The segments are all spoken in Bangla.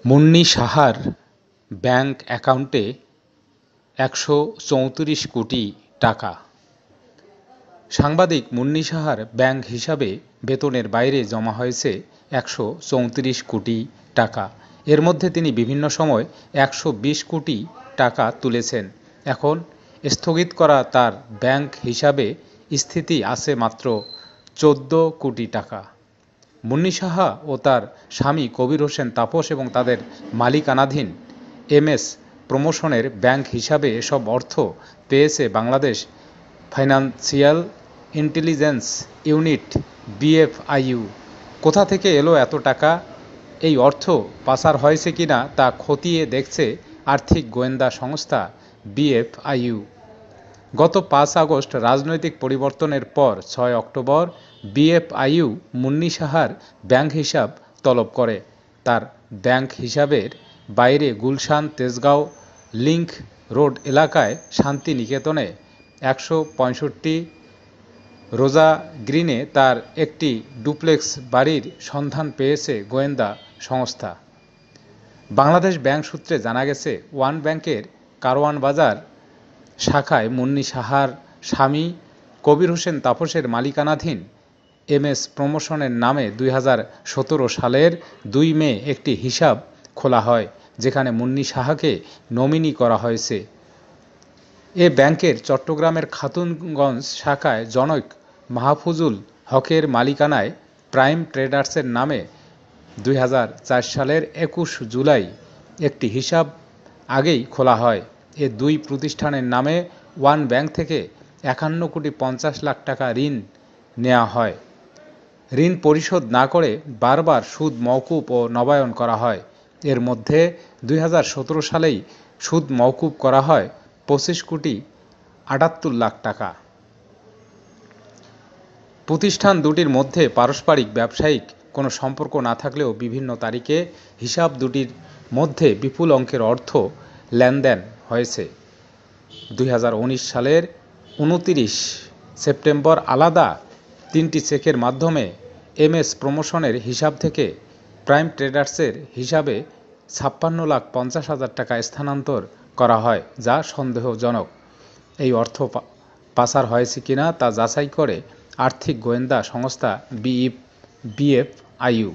মুন্নি সাহার ব্যাংক অ্যাকাউন্টে ১৩৪ কোটি টাকা। সাংবাদিক মুন্নি সাহার ব্যাংক হিসাবে বেতনের বাইরে জমা হয়েছে ১৩৪ কোটি টাকা। এর মধ্যে তিনি বিভিন্ন সময় ১২০ কোটি টাকা তুলেছেন। এখন স্থগিত করা তার ব্যাংক হিসাবে স্থিতি আছে মাত্র ১৪ কোটি টাকা। মুন্নি সাহা ও তার স্বামী কবির হোসেন তাপস এবং তাদের মালিকানাধীন এমএস প্রমোশনের ব্যাংক হিসাবে এসব অর্থ পেয়েছে Bangladesh financial intelligence unit BFIU. কোথা থেকে এলো এত টাকা? এই অর্থ পাচার হয়েছে কিনা তা খতিয়ে দেখছে আর্থিক গোয়েন্দা সংস্থা বিএফআইইউ। গত ৫ আগস্ট রাজনৈতিক পরিবর্তনের পর ৬ অক্টোবর বিএফআইইউ মুন্নি সাহার ব্যাংক হিসাব তলব করে। তার ব্যাংক হিসাবের বাইরে গুলশান তেজগাঁও লিংক রোড এলাকায় শান্তিনিকেতনে ১৬৫ রোজা গ্রিনে তার একটি ডুপ্লেক্স বাড়ির সন্ধান পেয়েছে গোয়েন্দা সংস্থা। বাংলাদেশ ব্যাংক সূত্রে জানা গেছে, ওয়ান ব্যাংকের কারওয়ান বাজার শাখায় মুন্নি সাহার স্বামী কবির হোসেন তাপসের মালিকানাধীন এমএস প্রমোশনের নামে ২০১৭ সালের ২ মে একটি হিসাব খোলা হয়, যেখানে মুন্নি সাহাকে নমিনি করা হয়েছে। এ ব্যাংকের চট্টগ্রামের খাতুনগঞ্জ শাখায় জনৈক মাহফুজুল হকের মালিকানায় প্রাইম ট্রেডার্সের নামে ২০০৪ সালের ২১ জুলাই একটি হিসাব আগেই খোলা হয়। এ দুই প্রতিষ্ঠানের নামে ওয়ান ব্যাংক থেকে ৫১,৫০,০০,০০০ টাকা ঋণ নেওয়া হয়। ঋণ পরিশোধ না করে বারবার সুদ মওকুফ ও নবায়ন করা হয়। এর মধ্যে ২০১৭ সালেই সুদ মওকুফ করা হয় ২৫,৭৮,০০,০০০ টাকা। প্রতিষ্ঠান দুটির মধ্যে পারস্পরিক ব্যবসায়িক কোনো সম্পর্ক না থাকলেও বিভিন্ন তারিখে হিসাব দুটির মধ্যে বিপুল অঙ্কের অর্থ লেনদেন হয়েছে। ২০১৯ সালের ২৯ সেপ্টেম্বর আলাদা ৩টি চেকের মাধ্যমে এমএস প্রমোশনের হিসাব থেকে প্রাইম ট্রেডার্সের হিসাবে ৫৬,৫০,০০০ টাকা স্থানান্তর করা হয়, যা সন্দেহজনক। এই অর্থ পাচার হয়েছে কিনা তা যাচাই করে আর্থিক গোয়েন্দা সংস্থা বিএফআইইউ।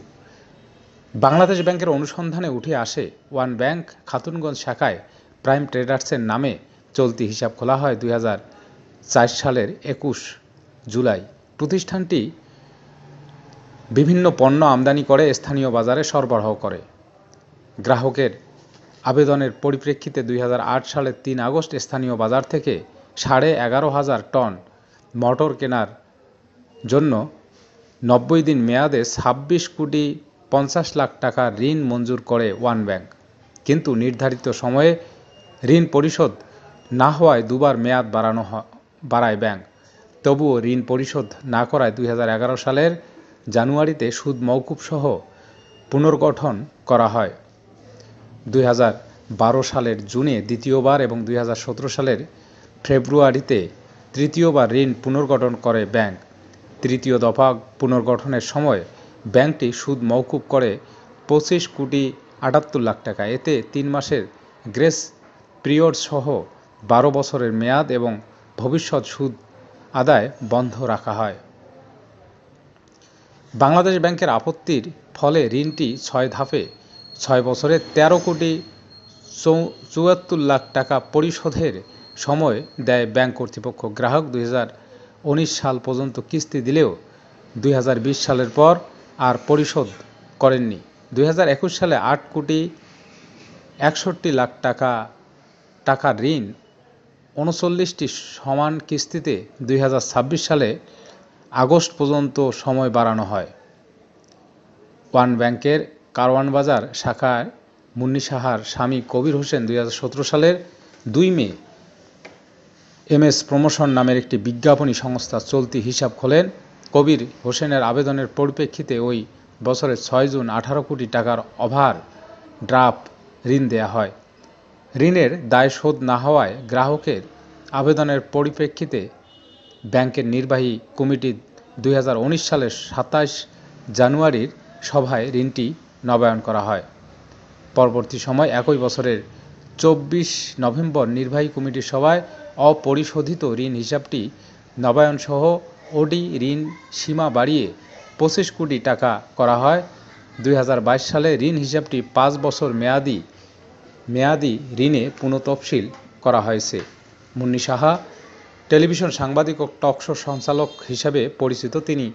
বাংলাদেশ ব্যাংকের অনুসন্ধানে উঠে আসে, ওয়ান ব্যাংক খাতুনগঞ্জ শাখায় প্রাইম ট্রেডার্সের নামে চলতি হিসাব খোলা হয় ২০০৪ সালের ২১ জুলাই। প্রতিষ্ঠানটি বিভিন্ন পণ্য আমদানি করে স্থানীয় বাজারে সরবরাহ করে। গ্রাহকের আবেদনের পরিপ্রেক্ষিতে ২০০৮ সালের ৩ আগস্ট স্থানীয় বাজার থেকে ১১,৫০০ টন মটর কেনার জন্য ৯০ দিন মেয়াদে ২৬,৫০,০০,০০০ টাকা ঋণ মঞ্জুর করে ওয়ান ব্যাংক। কিন্তু নির্ধারিত সময়ে ঋণ পরিশোধ না হওয়ায় দুবার মেয়াদ বাড়ায় ব্যাংক। তবুও ঋণ পরিশোধ না করায় ২০১১ সালের জানুয়ারিতে সুদ মওকুফ সহ পুনর্গঠন করা হয়। ২০১২ সালের জুনে দ্বিতীয়বার এবং ২০১৭ সালের ফেব্রুয়ারিতে তৃতীয়বার ঋণ পুনর্গঠন করে ব্যাংক। তৃতীয় দফা পুনর্গঠনের সময় ব্যাংকটি সুদ মওকুফ করে ২৫,৭৮,০০,০০০ টাকা। এতে ৩ মাসের গ্রেস পিরিয়ড সহ ১২ বছরের মেয়াদ এবং ভবিষ্যৎ সুদ আদায় বন্ধ রাখা হয়। বাংলাদেশ ব্যাংকের আপত্তির ফলে ঋণটি ৬ ধাপে ৬ বছরে ১৩,৭৪,০০,০০০ টাকা পরিশোধের সময় দেয় ব্যাংক কর্তৃপক্ষ। গ্রাহক ২০১৯ সাল পর্যন্ত কিস্তি দিলেও ২০২০ সালের পর আর পরিশোধ করেননি। ২০২১ সালে ৮,৬১,০০,০০০ টাকার ঋণ ৩৯টি সমান কিস্তিতে ২০২৬ সালে আগস্ট পর্যন্ত সময় বাড়ানো হয়। ওয়ান ব্যাংকের কারওয়ান বাজার শাখায় মুন্নি সাহার স্বামী কবির হোসেন ২০১৭ সালের ২ মে এমএস প্রমোশন নামের একটি বিজ্ঞাপনী সংস্থা চলতি হিসাব খোলেন। কবির হোসেনের আবেদনের পরিপ্রেক্ষিতে ওই বছরের ৬ জুন ১৮ কোটি টাকার ওভার ড্রাফট ঋণ দেয়া হয়। ঋণের দায় শোধ না হওয়ায় গ্রাহকের আবেদনের পরিপ্রেক্ষিতে ব্যাংকের নির্বাহী কমিটি ২০১৯ সালের ২৭ জানুয়ারির সভায় ঋণটি নবায়ন করা হয়। পরবর্তী সময় একই বছরের 24 নভেম্বর নির্বাহী কমিটির সভায় অপরিশোধিত ঋণ হিসাবটি নবায়নসহ ওডি ঋণ সীমা বাড়িয়ে 25 কোটি টাকা করা হয়। 2022 সালে ঋণ হিসাবটি 5 বছর মেয়াদি ঋণে পুনঃতফসিল করা হয়েছে। মুন্নী সাহা টেলিভিশন সাংবাদিক ও টকশো সঞ্চালক হিসাবে পরিচিত তিনি।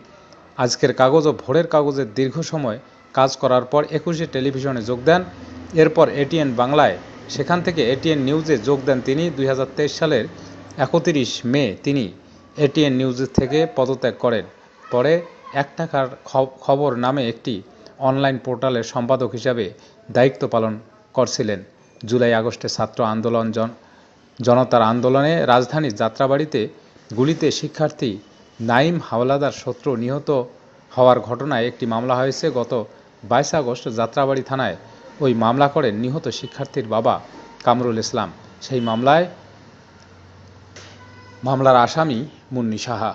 আজকের কাগজ ও ভোরের কাগজের দীর্ঘ সময় কাজ করার পর 21শে টেলিভিশনে যোগ দেন। এরপর এটিএন বাংলায়, সেখান থেকে এটিএন নিউজে যোগ দেন তিনি। 2023 সালের 31 মে তিনি এটিএন নিউজ থেকে পদত্যাগ করেন। পরে এক টাকার খবর নামে একটি অনলাইন পোর্টালের সম্পাদক হিসাবে দায়িত্ব পালন করছিলেন। জুলাই আগস্টে ছাত্র আন্দোলন জনতার আন্দোলনে রাজধানীর যাত্রাবাড়িতে গুলিতে শিক্ষার্থী নাঈম হাওলাদার শত্রু নিহত হওয়ার ঘটনায় একটি মামলা হয়েছে। গত 22 আগস্ট যাত্রাবাড়ি থানায় ওই মামলা করেন নিহত শিক্ষার্থীর বাবা কামরুল ইসলাম। সেই মামলার আসামি মুন্নী সাহা।